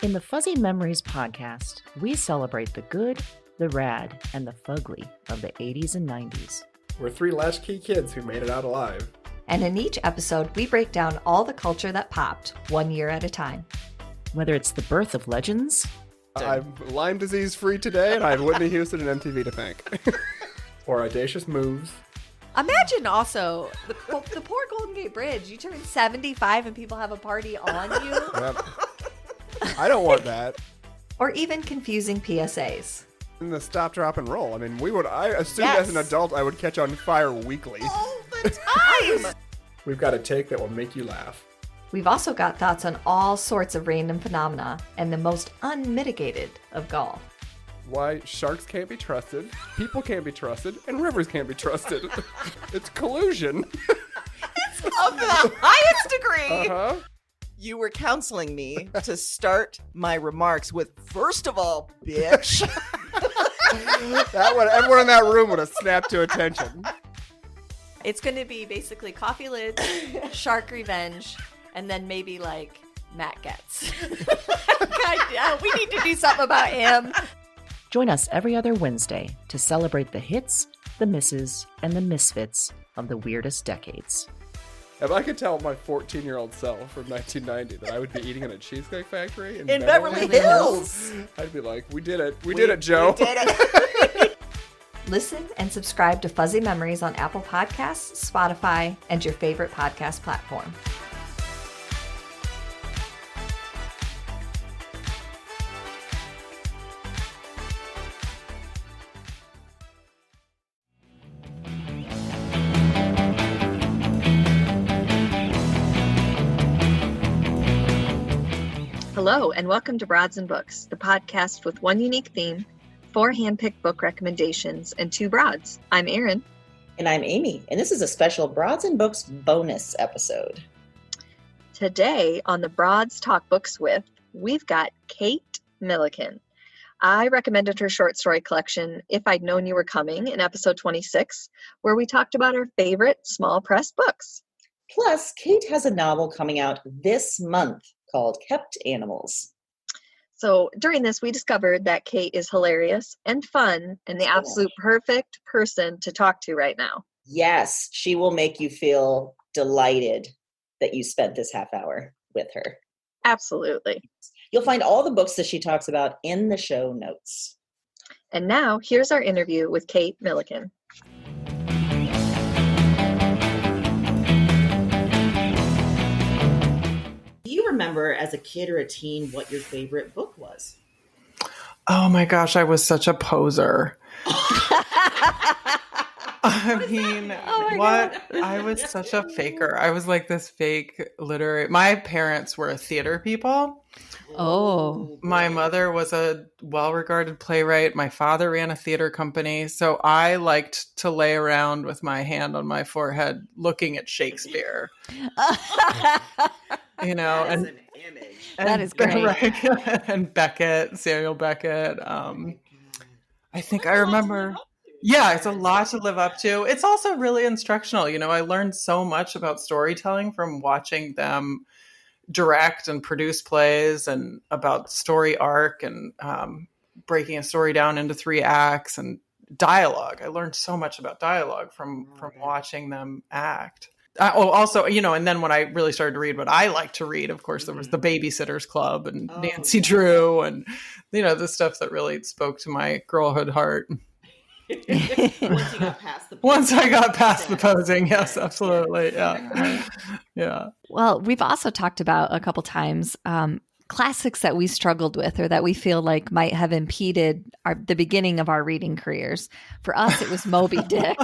In the Fuzzy Memories podcast, we celebrate the good, the rad, and the fugly of the 80s and 90s. We're three latchkey kids who made it out alive. And in each episode, we break down all the culture that popped, 1 year at a time. Whether it's the birth of legends... I'm Lyme disease free today, and I have Whitney Houston and MTV to thank. Or audacious moves. Imagine also the poor Golden Gate Bridge. You turn 75 and people have a party on you. Yep. I don't want that. Or even confusing PSAs. And the stop, drop, and roll. I mean, I assumed as an adult I would catch on fire weekly. All the time! We've got a take that will make you laugh. We've also got thoughts on all sorts of random phenomena and the most unmitigated of golf. Why sharks can't be trusted, people can't be trusted, and rivers can't be trusted. It's collusion. It's of the highest degree. Uh-huh. You were counseling me to start my remarks with, first of all, bitch. Everyone in that room would have snapped to attention. It's going to be basically coffee lids, shark revenge, and then maybe like Matt Getz. God, we need to do something about him. Join us every other Wednesday to celebrate the hits, the misses, and the misfits of the weirdest decades. If I could tell my 14-year-old self from 1990 that I would be eating in a Cheesecake Factory in Beverly Hills, I'd be like, we did it. We did it, Joe. We did it. Listen and subscribe to Fuzzy Memories on Apple Podcasts, Spotify, and your favorite podcast platform. Hello, and welcome to Broads and Books, the podcast with one unique theme, 4 hand-picked book recommendations, and 2 broads. I'm Erin. And I'm Amy, and this is a special Broads and Books bonus episode. Today on the Broads Talk Books With, we've got Kate Milliken. I recommended her short story collection, If I'd Known You Were Coming, in episode 26, where we talked about our favorite small press books. Plus, Kate has a novel coming out this month called Kept Animals. So during this, we discovered that Kate is hilarious and fun and the absolute perfect person to talk to right now. Yes, she will make you feel delighted that you spent this half hour with her. Absolutely. You'll find all the books that she talks about in the show notes. And now, here's our interview with Kate Milliken. Do you remember as a kid or a teen what your favorite book was? Oh my gosh, I was such a poser. I mean, I was such a faker. I was like this fake literary. My parents were theater people. Oh. My mother was a well-regarded playwright. My father ran a theater company. So I liked to lay around with my hand on my forehead looking at Shakespeare. You know, That's an image. That is great. Right. And Beckett, Samuel Beckett. I think I remember. Yeah, it's a lot to live up to. It's also really instructional. You know, I learned so much about storytelling from watching them direct and produce plays and about story arc and breaking a story down into 3 acts and dialogue. I learned so much about dialogue from watching them act. Also, you know, and then when I really started to read what I like to read, of course, there was the Babysitter's Club and Nancy Drew and, you know, the stuff that really spoke to my girlhood heart. Once I got past the posing, yes, absolutely. Yeah. Yeah. Well, we've also talked about a couple times classics that we struggled with or that we feel like might have impeded the beginning of our reading careers. For us, it was Moby Dick.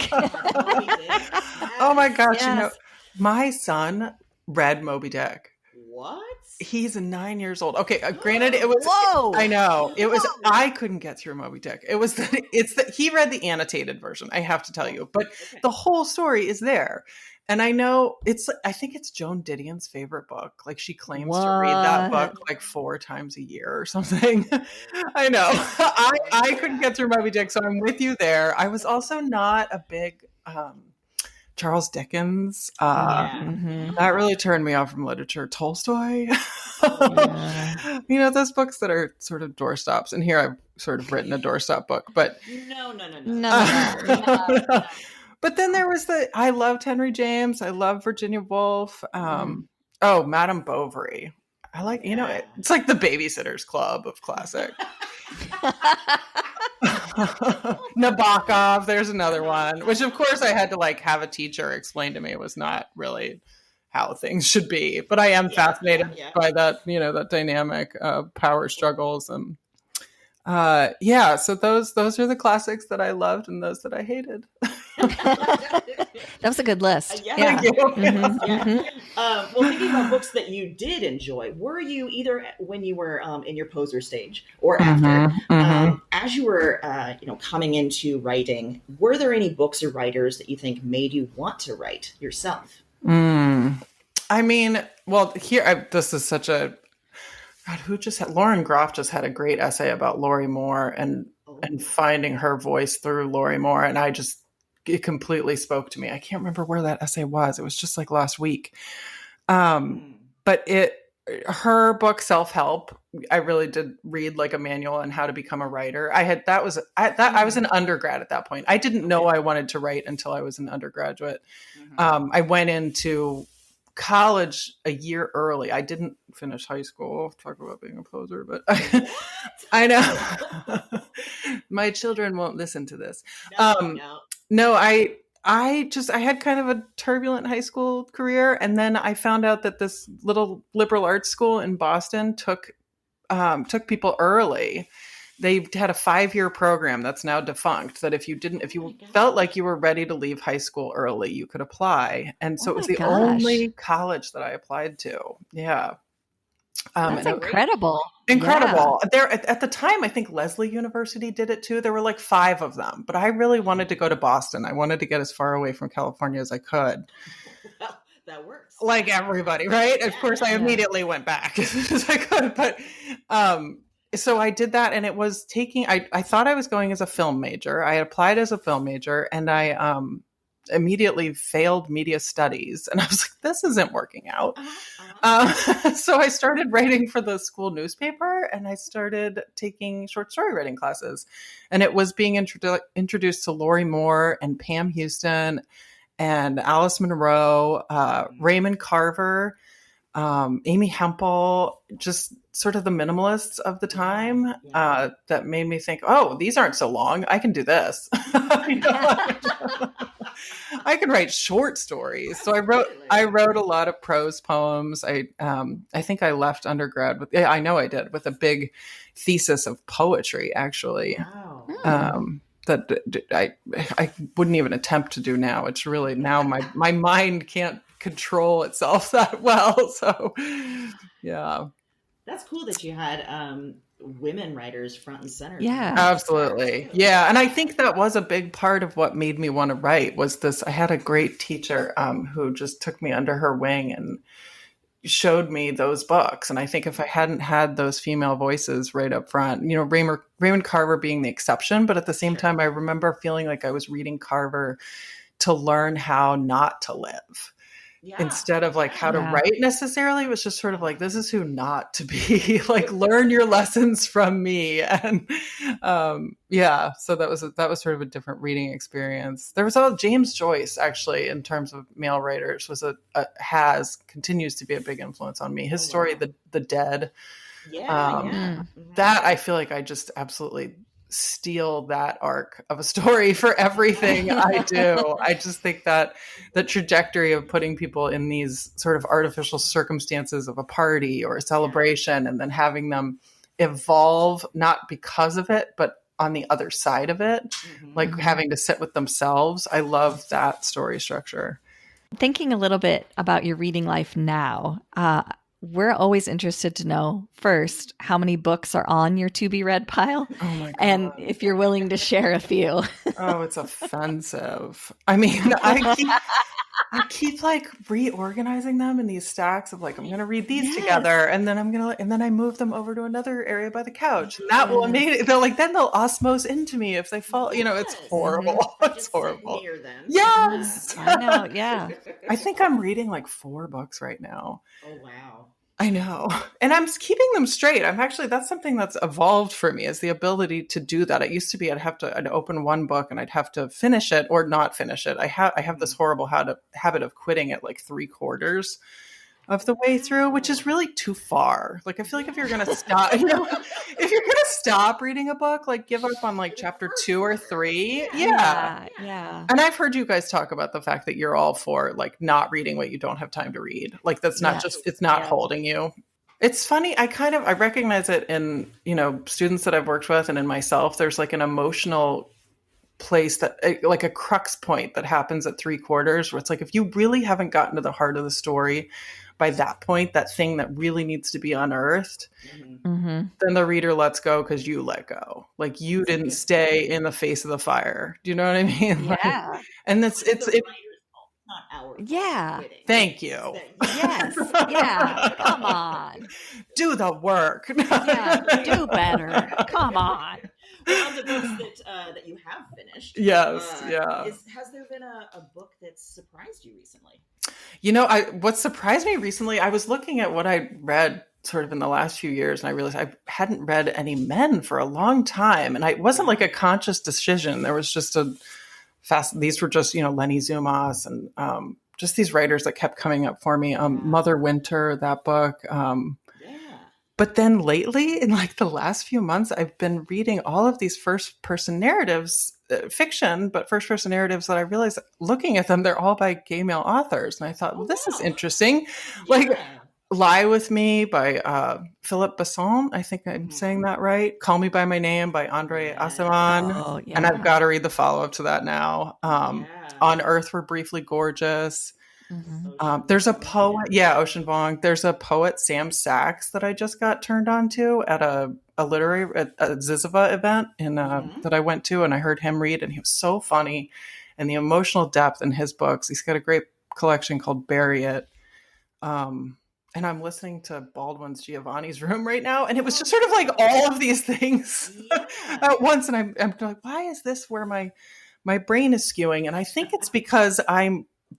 Oh my gosh. Yes. You know, my son read Moby Dick. What? He's 9 years old. Okay, granted, it was. Whoa! I know it was. Whoa. I couldn't get through Moby Dick. It was. He read the annotated version. I have to tell you, but the whole story is there, and I know it's. I think it's Joan Didion's favorite book. Like she claims to read that book like 4 times a year or something. I know. I couldn't get through Moby Dick, so I'm with you there. I was also not a big Charles Dickens. Mhm. That really turned me off from literature. Tolstoy. Yeah. You know, those books that are sort of doorstops. And here I've sort of written a doorstop book, but No. No. but then there was I loved Henry James. I love Virginia Woolf. Madame Bovary. I like, you know, it's like the Babysitter's Club of classic. Nabokov, there's another one, which of course I had to like have a teacher explain to me it was not really how things should be. But I am fascinated by that, you know, that dynamic of power struggles. And so those are the classics that I loved and those that I hated. That was a good list. Thank you. Mhm, Yeah. mhm. Well, thinking about books that you did enjoy, were you either when you were in your poser stage or after, as you were, coming into writing, were there any books or writers that you think made you want to write yourself? I mean, well, this is such a God. Lauren Groff just had a great essay about Lori Moore and finding her voice through Lori Moore, and it completely spoke to me. I can't remember where that essay was. It was just like last week. But her book, Self-Help, I really did read like a manual on how to become a writer. I was an undergrad at that point. I didn't know I wanted to write until I was an undergraduate. I went into college a year early. I didn't finish high school. Talk about being a poser, but I know my children won't listen to this. No, I had kind of a turbulent high school career. And then I found out that this little liberal arts school in Boston took people early. They had a 5-year program that's now defunct, that if you felt like you were ready to leave high school early, you could apply. And so it was the only college that I applied to. Yeah. That's incredible. Incredible. Yeah. There at the time, I think Lesley University did it too. There were like 5 of them, but I really wanted to go to Boston. I wanted to get as far away from California as I could. Well, that works. Like everybody, right? Of course, I immediately went back as soon as I could. But so I did that, and it was I thought I was going as a film major. I applied as a film major, and I immediately failed media studies, and I was like, this isn't working out. So I started writing for the school newspaper, and I started taking short story writing classes, and it was being introduced to Lori Moore and Pam Houston and Alice Munro, Raymond Carver, Amy Hempel, just sort of the minimalists of the time, that made me think, oh, these aren't so long. I can do this. I can write short stories. So I wrote a lot of prose poems. I think I left undergrad I know I did, with a big thesis of poetry, actually. Wow. That I wouldn't even attempt to do now. It's really now my mind can't control itself that well. So yeah. That's cool that you had women writers front and center. Yeah, absolutely. Yeah. And I think that was a big part of what made me want to write was this. I had a great teacher who just took me under her wing and showed me those books. And I think if I hadn't had those female voices right up front, you know, Raymond Carver being the exception, but at the same time, I remember feeling like I was reading Carver to learn how not to live. Instead of like how to write necessarily. It was just sort of like, this is who not to be. Like, learn your lessons from me. And so that was sort of a different reading experience. There was James Joyce, actually, in terms of male writers, continues to be a big influence on me. His story, The Dead, that I feel like I just absolutely steal that arc of a story for everything I do. I just think that the trajectory of putting people in these sort of artificial circumstances of a party or a celebration, and then having them evolve, not because of it, but on the other side of it, like having to sit with themselves. I love that story structure. Thinking a little bit about your reading life now, we're always interested to know, first, how many books are on your to-be-read pile, and if you're willing to share a few. Oh, it's offensive. I mean, I keep like reorganizing them in these stacks of like, I'm going to read these together, and then and then I move them over to another area by the couch. And that will immediately, then they'll osmose into me if they fall, it's horrible. It's horrible. Near them. Yes. I know. Yeah. I think I'm reading like 4 books right now. Oh, wow. I know. And I'm keeping them straight. That's something that's evolved for me, is the ability to do that. It used to be I'd open one book and I'd have to finish it or not finish it. I have this horrible habit of quitting at like 3/4 of the way through, which is really too far. Like, I feel like if you're going to stop, if you're going to stop reading a book, like give up on like chapter 2 or 3. Yeah. And I've heard you guys talk about the fact that you're all for like not reading what you don't have time to read. Like that's not it's not holding you. It's funny. I recognize it in, students that I've worked with and in myself. There's like an emotional place that like a crux point that happens at 3/4 where it's like, if you really haven't gotten to the heart of the story by that point, that thing that really needs to be unearthed, then the reader lets go because you let go. Like you didn't stay in the face of the fire. Do you know what I mean? Yeah. Like, and it's Not ours. Yeah. Thank you. Yes. Yeah. Come on. Do the work. Yeah. Do better. Come on. Well, of the books that you have finished. Yes. Has there been a book that's surprised you recently? What surprised me recently, I was looking at what I read sort of in the last few years, and I realized I hadn't read any men for a long time. And it wasn't like a conscious decision. There was just these were just, Lenny Zumas and just these writers that kept coming up for me. Mother Winter, that book. But then lately, in like the last few months, I've been reading all of these first-person narratives, fiction, but first-person narratives that I realized, looking at them, they're all by gay male authors. And I thought, well, this is interesting. Like Lie With Me by Philip Besson. I think I'm saying that right. Call Me By My Name by Andre Aciman. Oh, yeah. And I've got to read the follow-up to that now. On Earth We're Briefly Gorgeous. There's a poet, Ocean Vuong. There's a poet, Sam Sachs, that I just got turned on to at a Ziziva event that I went to, and I heard him read, and he was so funny, and the emotional depth in his books. He's got a great collection called Bury It. And I'm listening to Baldwin's Giovanni's Room right now, and it was just sort of like all of these things at once, and I'm like, why is this where my brain is skewing? And I think it's because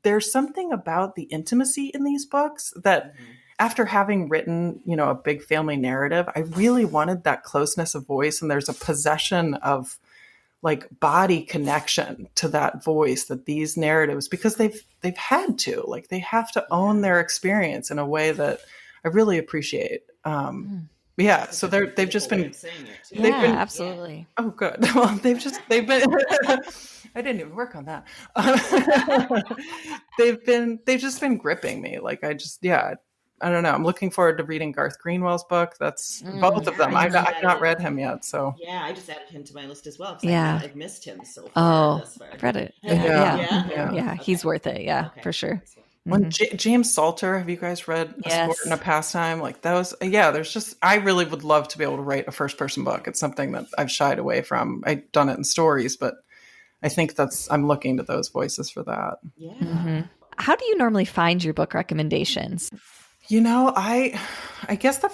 there's something about the intimacy in these books that after having written, a big family narrative, I really wanted that closeness of voice. And there's a possession of like body connection to that voice that these narratives, because they've had to, like, they have to own their experience in a way that I really appreciate. Yeah, so they've just been. Absolutely. Oh, good. Well, they've been. I didn't even work on that. They've just been gripping me. Like I don't know. I'm looking forward to reading Garth Greenwell's book. That's both of them. I've not read him yet. So yeah, I just added him to my list as well. I've missed him so far. Oh, I've read it. Yeah. Okay. He's worth it. Yeah, for sure. When James Salter, have you guys read A Sport and a Pastime? Like those, there's just, I really would love to be able to write a first person book. It's something that I've shied away from. I've done it in stories, but I think I'm looking to those voices for that. Yeah. Mm-hmm. How do you normally find your book recommendations? I guess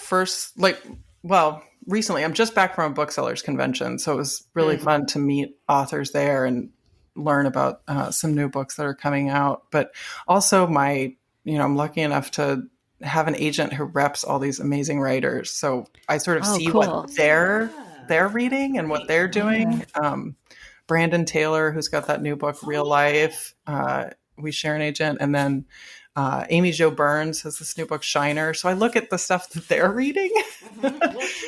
recently I'm just back from a booksellers convention. So it was really fun to meet authors there and learn about some new books that are coming out. But also I'm lucky enough to have an agent who reps all these amazing writers. So I sort of see what they're reading and what they're doing. Brandon Taylor, who's got that new book, Real Life. We share an agent. And then Amy Jo Burns has this new book, Shiner. So I look at the stuff that they're reading.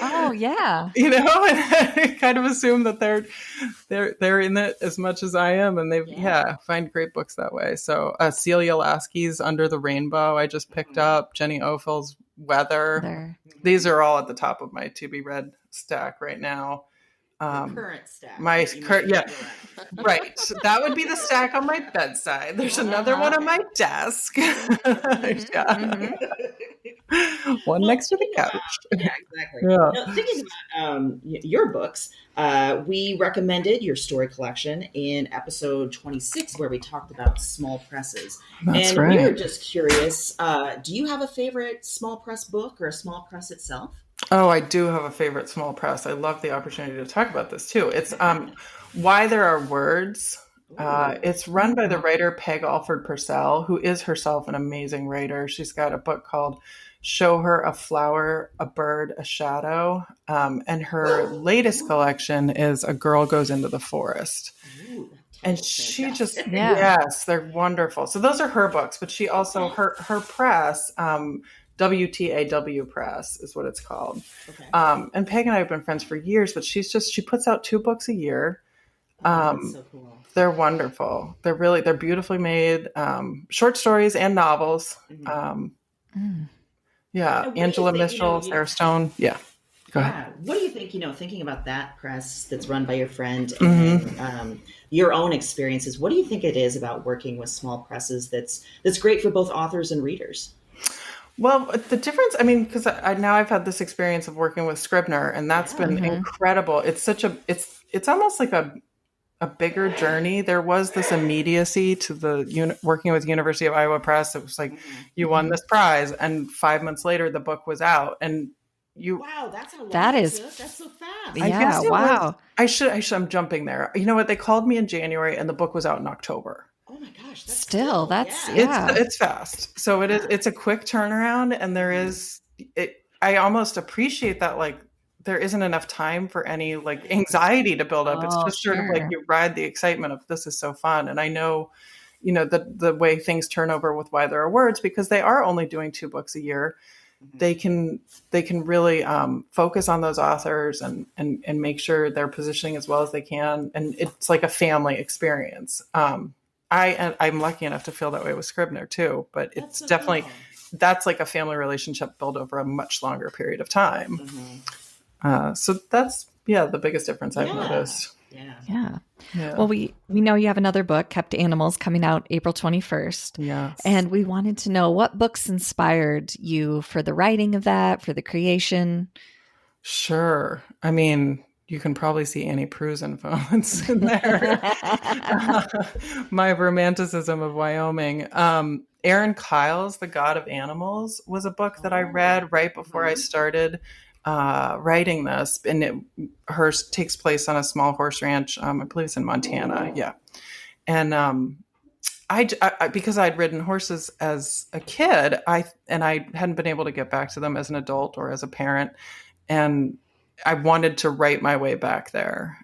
Oh, yeah. And I kind of assume that they're in it as much as I am. And find great books that way. So Celia Lasky's Under the Rainbow, I just picked up. Jenny Offel's Weather. These are all at the top of my to be read stack right now. Current stack. Right. That would be the stack on my bedside. There's another one on my desk. One Well, next to the thinking about- couch. Yeah, exactly. Yeah. Now, thinking about your books, we recommended your story collection in episode 26, where we talked about small presses. That's and we were right. just curious, do you have a favorite small press book or a small press itself? Oh, I do have a favorite small press. I love the opportunity to talk about this too. It's Why There Are Words. It's run by the writer Peg Alford Purcell, who is herself an amazing writer. She's got a book called Show Her a Flower, a Bird, a Shadow. And her latest collection is A Girl Goes into the Forest. Ooh, And that's she fantastic. just, Yeah. yes, they're wonderful. So those are her books, but she also, her press, WTAW Press is what it's called. Okay. And Peg and I have been friends for years, but she puts out 2 books a year. That's so cool. They're wonderful. They're beautifully made, short stories and novels. Yeah. And what do Angela you think, Mitchell, Sarah Stone. Yeah. Go ahead. Yeah. What do you think, thinking about that press that's run by your friend Mm-hmm. and your own experiences, what do you think it is about working with small presses that's great for both authors and readers? Well, the difference, I mean, because now I've had this experience of working with Scribner, and that's been incredible. It's it's almost like a bigger journey. There was this immediacy to the working with University of Iowa Press. It was like, you won this prize, and 5 months later, the book was out, and Wow, that's how long That it is- took. That's so fast. I Yeah, guess it wow. was- I'm jumping there. You know what? They called me in January, and the book was out in October. Oh my gosh, that's Still, that's- yeah. It's fast. So it's a quick turnaround, and there is I almost appreciate that, like, there isn't enough time for any like anxiety to build up. It's Oh, just sort of like sure. you ride the excitement of this is so fun. And I know, the way things turn over with Why There Are Words, because they are only doing 2 books a year. They can really focus on those authors and make sure they're positioning as well as they can. And it's like a family experience. I'm lucky enough to feel that way with Scribner too, but That's it's so definitely, cool. that's like a family relationship built over a much longer period of time. Mhm. So that's, the biggest difference I've Yeah. noticed. Yeah. Yeah. Yeah. Well, we know you have another book, Kept Animals, coming out April 21st. Yes. And we wanted to know what books inspired you for the writing of that, for the creation. Sure. I mean, you can probably see Annie Proulx's influence in there. My romanticism of Wyoming. Aaron Kyle's The God of Animals was a book that I read right before I started writing this, and hers takes place on a small horse ranch. I believe it's in Montana. Yeah. And I because I'd ridden horses as a kid, I hadn't been able to get back to them as an adult or as a parent, and I wanted to write my way back there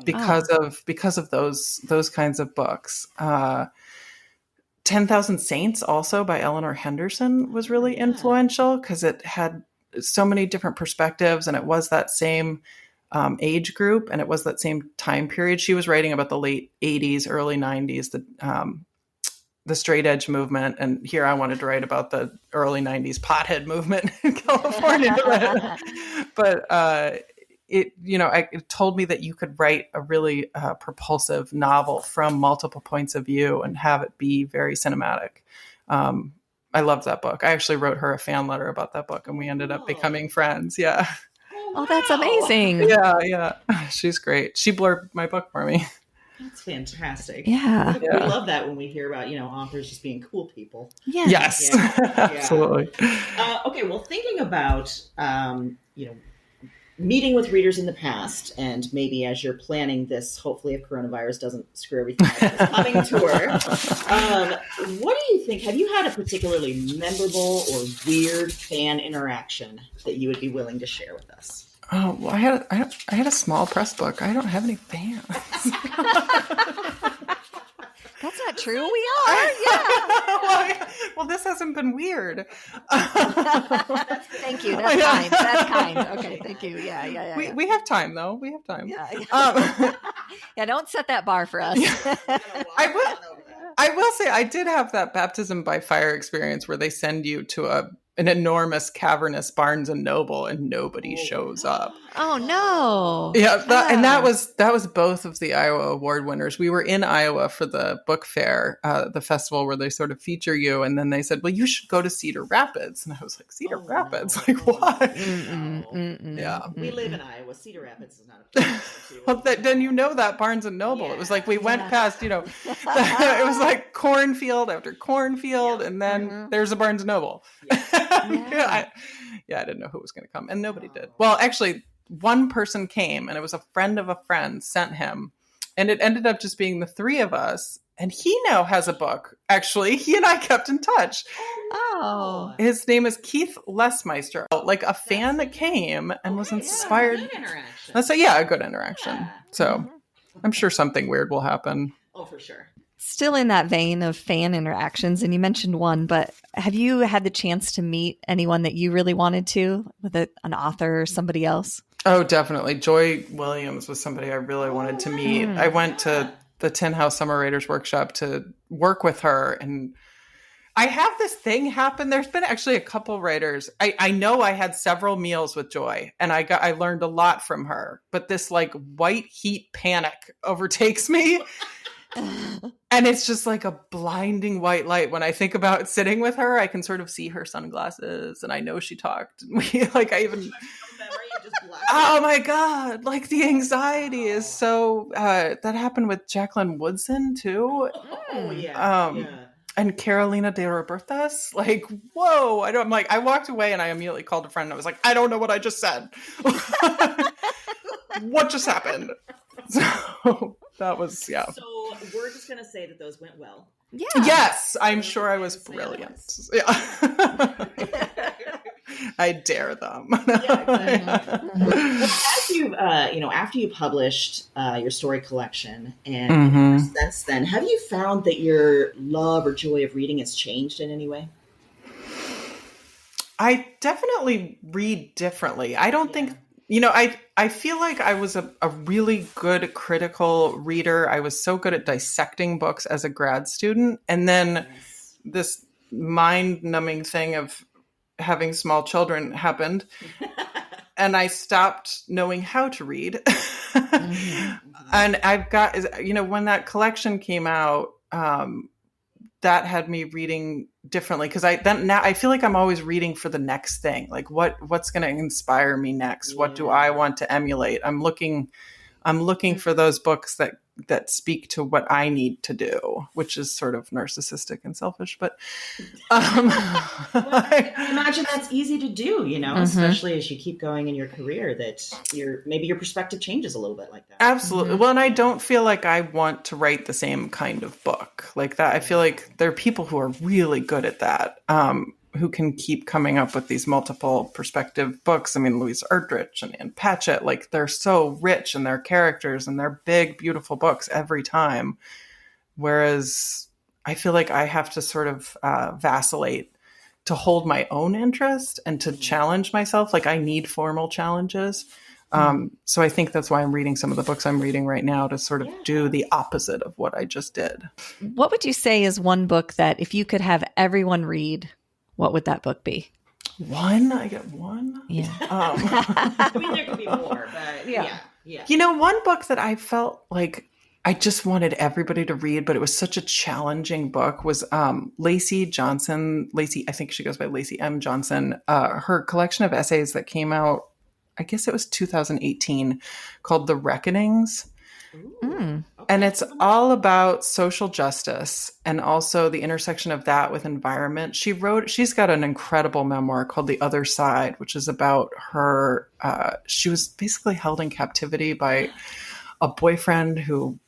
because of those kinds of books. 10,000 Saints, also by Eleanor Henderson, was really influential because it had so many different perspectives, and it was that same age group, and it was that same time period. She was writing about the late 80s, early 90s, the straight edge movement, and here I wanted to write about the early 90s pothead movement in California. But it told me that you could write a really propulsive novel from multiple points of view and have it be very cinematic. I loved that book. I actually wrote her a fan letter about that book, and we ended up becoming friends. Yeah. Oh, that's amazing. Yeah. She's great. She blurbed my book for me. That's fantastic. Yeah. We love that when we hear about, authors just being cool people. Yeah. Yes. Yeah. Absolutely. Okay, well, thinking about, meeting with readers in the past, and maybe as you're planning this, hopefully if coronavirus doesn't screw everything up, this coming tour, what do you think? Have you had a particularly memorable or weird fan interaction that you would be willing to share with us? Oh, well, I had a small press book. I don't have any fans. That's not true. We are. Yeah. well, this hasn't been weird. Thank you. That's kind. That's kind. Okay. Thank you. Yeah. We have time, though. We have time. Yeah. Yeah. Don't set that bar for us. I will say I did have that baptism by fire experience where they send you to an enormous cavernous Barnes and Noble, and nobody shows up. Oh no. Yeah, that was both of the Iowa Award winners. We were in Iowa for the book fair, the festival where they sort of feature you, and then they said, "Well, you should go to Cedar Rapids," and I was like, "Cedar Rapids? Like what?" Yeah, we live in Iowa. Cedar Rapids is not a place. Well, then you know that Barnes and Noble. It was like we went past, it was like cornfield after cornfield, and then there's a Barnes and Noble. I didn't know who was going to come, and nobody did. Well, actually, one person came, and it was a friend of a friend sent him, and it ended up just being the three of us. And he now has a book. Actually, he and I kept in touch. Oh, his name is Keith Lesmeister. Like a fan that came and was inspired. Good interaction. Let's say, a good interaction. Yeah. So I'm sure something weird will happen. Oh, for sure. still in that vein of fan interactions, and you mentioned one, but have you had the chance to meet anyone that you really wanted to, with an author or somebody else? Oh, definitely. Joy Williams was somebody I really wanted to meet. I went to the Tin House Summer Raiders Workshop to work with her, and I have this thing happen. There's been actually a couple writers. I know I had several meals with Joy, and I learned a lot from her, but this like white heat panic overtakes me. And it's just like a blinding white light. When I think about sitting with her, I can sort of see her sunglasses, and I know she talked. Oh my God. Like the anxiety is so, that happened with Jacqueline Woodson too. Oh yeah. And Carolina de Robertas, like, whoa. I walked away and I immediately called a friend and I was like, I don't know what I just said. What just happened? So that was, yeah. So we're just going to say that those went well. Yeah. Yes, I'm sure I was brilliant. Yeah. I dare them. Yeah, exactly. As you, after you published your story collection, and since then, have you found that your love or joy of reading has changed in any way? I definitely read differently. I don't think, I feel like I was a really good critical reader. I was so good at dissecting books as a grad student. And then this mind-numbing thing of having small children happened. And I stopped knowing how to read. And I've got, when that collection came out, that had me reading differently, because now I feel like I'm always reading for the next thing. Like what's going to inspire me next? Yeah. What do I want to emulate? I'm looking for those books that speak to what I need to do, which is sort of narcissistic and selfish. But I imagine that's easy to do, especially as you keep going in your career, that maybe your perspective changes a little bit like that. Absolutely. Well, and I don't feel like I want to write the same kind of book like that. I feel like there are people who are really good at that, who can keep coming up with these multiple perspective books. I mean, Louise Erdrich and Ann Patchett, like they're so rich in their characters and they're big, beautiful books every time. Whereas I feel like I have to sort of vacillate to hold my own interest and to challenge myself. Like I need formal challenges. So I think that's why I'm reading some of the books I'm reading right now, to sort of do the opposite of what I just did. What would you say is one book that if you could have everyone read, what would that book be? One? I get one? Yeah. I mean, there could be more, but yeah. One book that I felt like I just wanted everybody to read, but it was such a challenging book, was Lacey Johnson. I think she goes by Lacey M. Johnson. Her collection of essays that came out, I guess it was 2018, called The Reckonings. Okay. And it's all about social justice and also the intersection of that with environment. She's got an incredible memoir called The Other Side, which is about her. She was basically held in captivity by a boyfriend who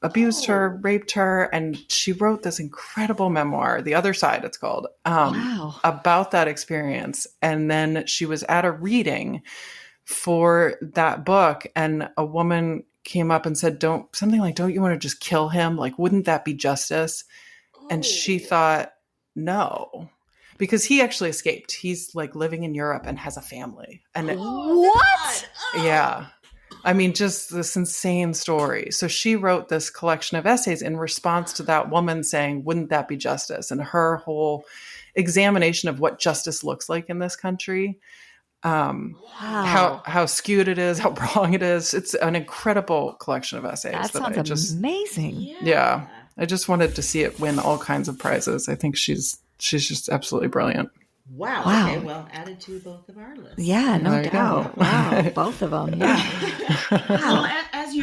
abused her, raped her. And she wrote this incredible memoir, The Other Side, it's called, about that experience. And then she was at a reading for that book, and a woman came up and said, don't you want to just kill him? Like, wouldn't that be justice? And she thought, no, because he actually escaped. He's like living in Europe and has a family. And what? Yeah. I mean, just this insane story. So she wrote this collection of essays in response to that woman saying, wouldn't that be justice? And her whole examination of what justice looks like in this country. How skewed it is, how wrong it is. It's an incredible collection of essays. That sounds amazing. Yeah. I just wanted to see it win all kinds of prizes. I think she's just absolutely brilliant. Wow. Okay, well, added to both of our lists. Yeah, no doubt. Wow, both of them. Yeah. Well, as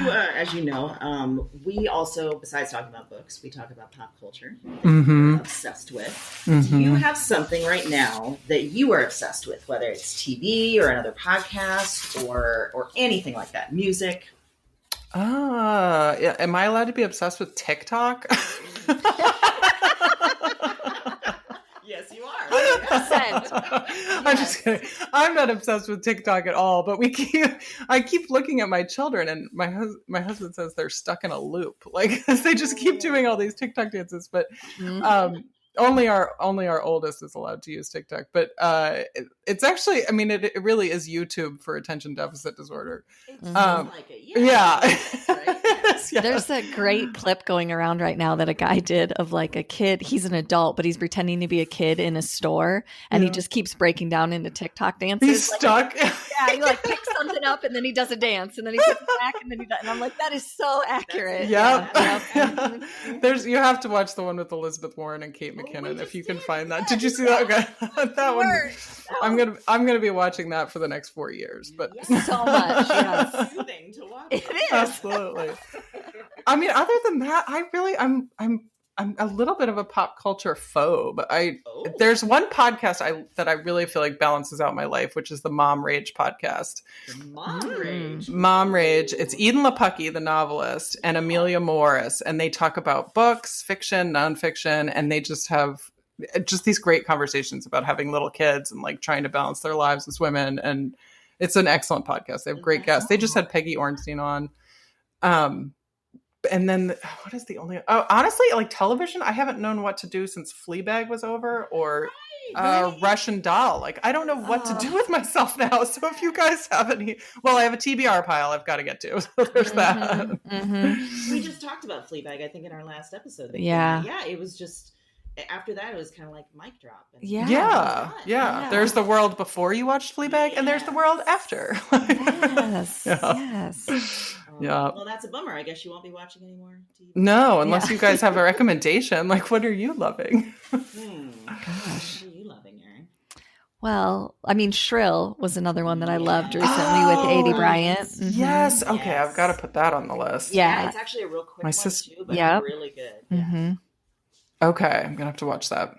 you know, we also, besides talking about books, we talk about pop culture that we're obsessed with. Do you have something right now that you are obsessed with, whether it's TV or another podcast or anything like that, music? Yeah. Am I allowed to be obsessed with TikTok? Yes, you are. 100%. I'm just kidding. I'm not obsessed with TikTok at all, but I keep looking at my children, and my husband says they're stuck in a loop. Like they just keep doing all these TikTok dances, but only our oldest is allowed to use TikTok. But it's actually, I mean, it really is YouTube for attention deficit disorder. Like it. Yeah. Right? Yes. There's a great clip going around right now that a guy did of like a kid. He's an adult, but he's pretending to be a kid in a store, and he just keeps breaking down into TikTok dances. He's stuck. Yeah, he like picks something up and then he does a dance, and then he puts it back, and then he does. And I'm like, that is so accurate. Yep. Yeah. You have to watch the one with Elizabeth Warren and Kate McKinnon if you can find that. Did you see that? Okay. That one. I'm gonna be watching that for the next 4 years. But So much. Yes. Soothing to watch. It is. absolutely. I mean, other than that, I'm a little bit of a pop culture phobe. There's one podcast that I really feel like balances out my life, which is the Mom Rage podcast. Mom Rage. It's Eden LaPucky, the novelist, and Amelia Morris, and they talk about books, fiction, nonfiction, and they just have these great conversations about having little kids and like trying to balance their lives as women. And it's an excellent podcast. They have great guests. They just had Peggy Ornstein on. And then what is the only? Oh, honestly, like television, I haven't known what to do since Fleabag was over, or Russian Doll. Like I don't know what to do with myself now. So if you guys have any, well, I have a TBR pile I've got to get to. So there's that. We just talked about Fleabag, I think, in our last episode. Yeah. Yeah. It was just after that, it was kind of like mic drop. And Yeah. There's the world before you watched Fleabag, and there's the world after. Yes. Yes. Yeah. Well, that's a bummer. I guess you won't be watching any more TV. No, unless you guys have a recommendation. Like, what are you loving? Gosh. What are you loving, Erin? Well, I mean, Shrill was another one that I loved recently with A.D. Bryant. Yes. Okay, I've got to put that on the list. Yeah. It's actually a real quick My one sister- too, but Yep. really good. Okay, I'm gonna have to watch that.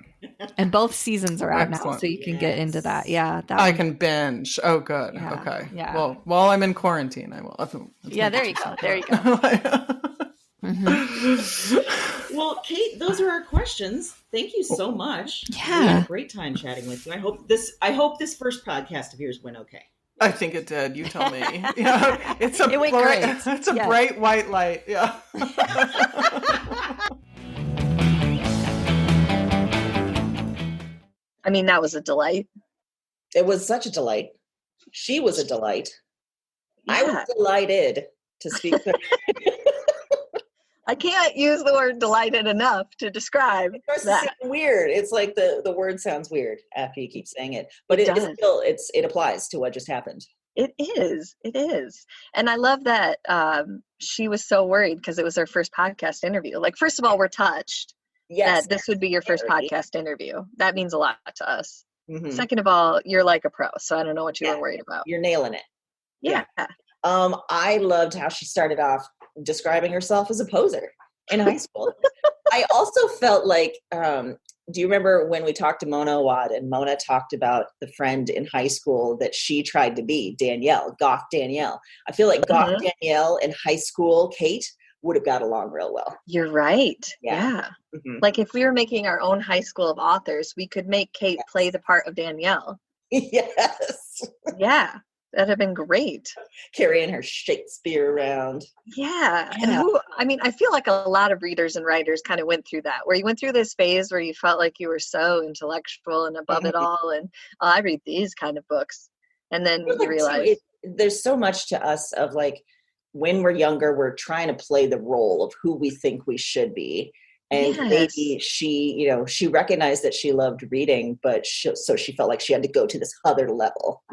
And both seasons are out now, Excellent. so you can get into that. Yeah, that I one. can binge. Oh, good. Yeah, Okay. yeah. Well, while I'm in quarantine, I will. Yeah, there you go. There you go. Well, Kate, those are our questions. Thank you so much. Yeah. We had a great time chatting with you. I hope this first podcast of yours went okay. I think it did. You tell me. Yeah, It went great. It's a Yes. bright white light. Yeah. I mean, that was a delight. It was such a delight. She was a delight. I Yeah. was delighted to speak to her. I can't use the word delighted enough to describe It starts to that. sound weird. It's like the word sounds weird after you keep saying it. But It it does. still it applies to what just happened. It is. It is. And I love that she was so worried because it was her first podcast interview. Like, first of all, we're touched Yes. that this would be your first Very. podcast interview. That means a lot to us. Mhm. Second of all, you're like a pro, so I don't know what you Yeah. were worried about. You're nailing it. Yeah. I loved how she started off describing herself as a poser in high school. I also felt like, do you remember when we talked to Mona Awad and Mona talked about the friend in high school that she tried to be, Danielle, Goth Danielle? I feel like Goth Danielle and high school Kate would have got along real well. You're right. Yeah. Yeah. Mhm. Like, if we were making our own high school of authors, we could make Kate play the part of Danielle. Yes. Yeah. That'd have been great. Carrying her Shakespeare around. Yeah. And Yeah. I feel like a lot of readers and writers kind of went through that, where you went through this phase where you felt like you were so intellectual and above it all. And I read these kind of books. And then I feel you like, too, realize, there's so much to us of like, when we're younger, we're trying to play the role of who we think we should be. And Yes. maybe she recognized that she loved reading, but so she felt like she had to go to this other level,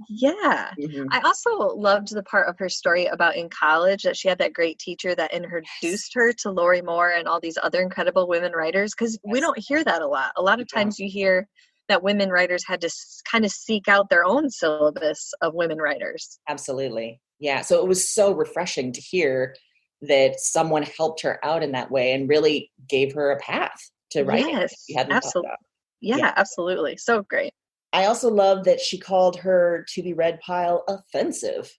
Yeah. Mhm. I also loved the part of her story about in college that she had that great teacher that introduced her to Lori Moore and all these other incredible women writers, because we don't hear that a lot. A lot of times you hear that women writers had to kind of seek out their own syllabus of women writers. Absolutely. Yeah. So it was so refreshing to hear that someone helped her out in that way and really gave her a path to writing that Yes, she hadn't thought absolutely. about. Yeah, absolutely. So great. I also love that she called her to be read pile offensive.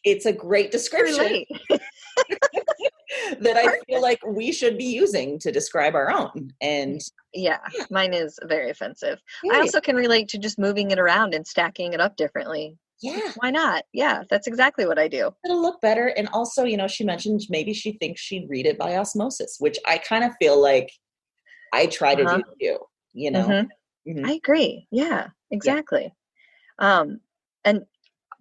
It's a great description Relate. that I feel like we should be using to describe our own. And Yeah, mine is very offensive. I period. also can relate to just moving it around and stacking it up differently. Yeah, Why not? Yeah, that's exactly what I do. it'll look better. And also, she mentioned maybe she thinks she'd read it by osmosis, which I kind of feel like I try to do too, Mhm. Mhm. I agree. Yeah, exactly. And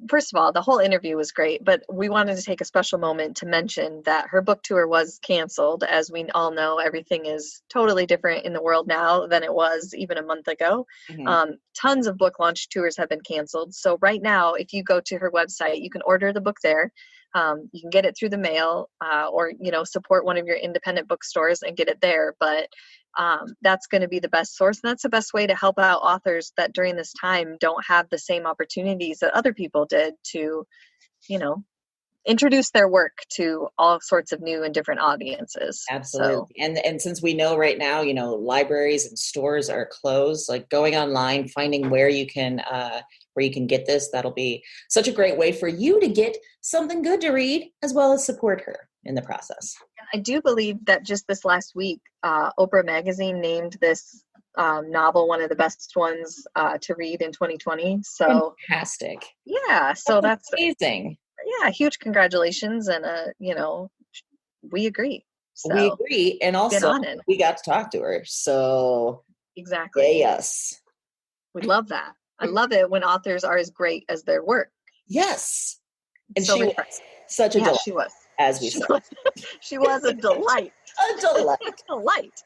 first of all, the whole interview was great, but we wanted to take a special moment to mention that her book tour was canceled. As we all know, everything is totally different in the world now than it was even a month ago. Mhm. Tons of book launch tours have been canceled. So right now, if you go to her website, you can order the book there. You can get it through the mail, or support one of your independent bookstores and get it there. But that's going to be the best source, and that's the best way to help out authors that during this time don't have the same opportunities that other people did to introduce their work to all sorts of new and different audiences. Absolutely. And since we know right now, libraries and stores are closed, like going online, finding where you can get this, that'll be such a great way for you to get something good to read as well as support her in the process. I do believe that just this last week, Oprah Magazine named this novel one of the best ones to read in 2020. So fantastic. Yeah, so that's amazing. Yeah, huge congratulations, and we agree. So we agree, and also we got to talk to her. So exactly, yes, we love that. I love it when authors are as great as their work. Yes, and so she was such a delight. She was, as we said, she was a delight. A delight. Delight.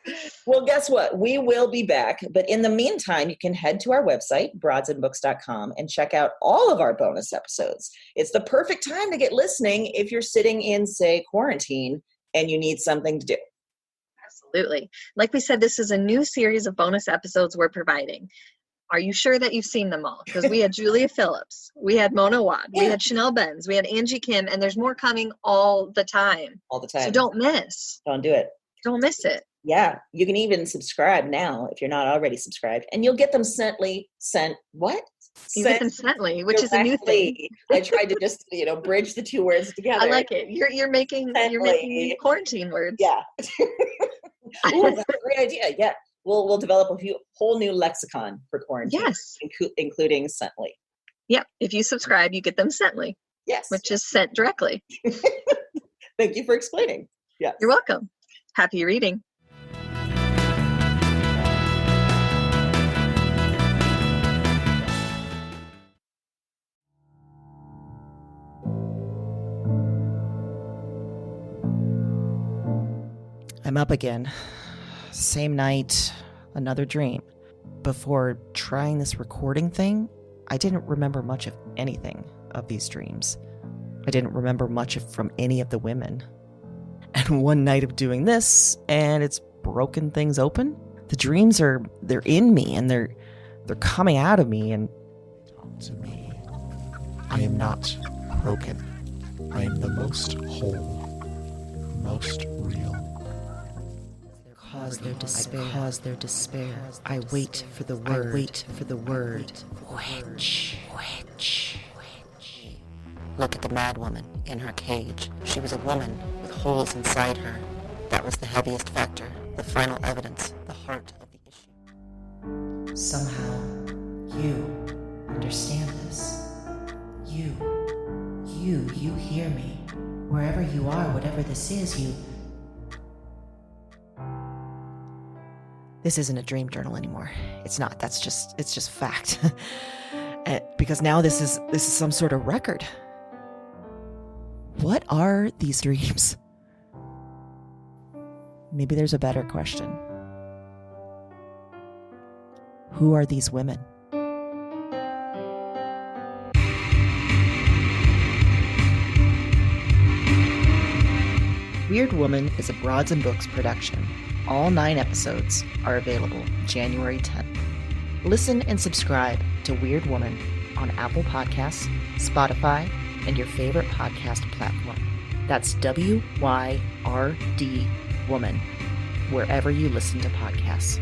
Well, guess what? We will be back. But in the meantime, you can head to our website, broadsandbooks.com, and check out all of our bonus episodes. It's the perfect time to get listening if you're sitting in, say, quarantine and you need something to do. Absolutely. Like we said, this is a new series of bonus episodes we're providing. Are you sure that you've seen them all? Because we had Julia Phillips, we had Mona Wad, we had Chanel Benz, we had Angie Kim, and there's more coming all the time. All the time. So don't miss. Don't do it. Don't miss it. Yeah. You can even subscribe now if you're not already subscribed. And you'll get them what? You get them sently, which is a new thing. I tried to just, bridge the two words together. I like it. You're making quarantine words. Yeah. Ooh, that's a great idea. Yeah. We'll develop a whole new lexicon for quarantine. Yes. Including Sently. Yep. If you subscribe, you get them Sently. Yes. Which is sent directly. Thank you for explaining. Yes. You're welcome. Happy reading. I'm up again. Same night, another dream. Before trying this recording thing, I didn't remember much of anything of these dreams. I didn't remember much from any of the women. And one night of doing this, and it's broken things open. The dreams they're in me, and they're coming out of me, and talk to me. I am not broken. I am the most whole, most real. Cause their despair. I wait for the word. Witch. Look at the mad woman in her cage. She was a woman with holes inside her. That was the heaviest factor, the final evidence, the heart of the issue. Somehow, you understand this. You hear me. Wherever you are, whatever this is, This isn't a dream journal anymore. It's not. It's just fact. Because now this is some sort of record. What are these dreams? maybe there's a better question. Who are these women? Weird Woman is a Broads and Books production. All 9 episodes are available January 10th. Listen and subscribe to Weird Woman on Apple Podcasts, Spotify, and your favorite podcast platform. That's WYRD Woman, wherever you listen to podcasts.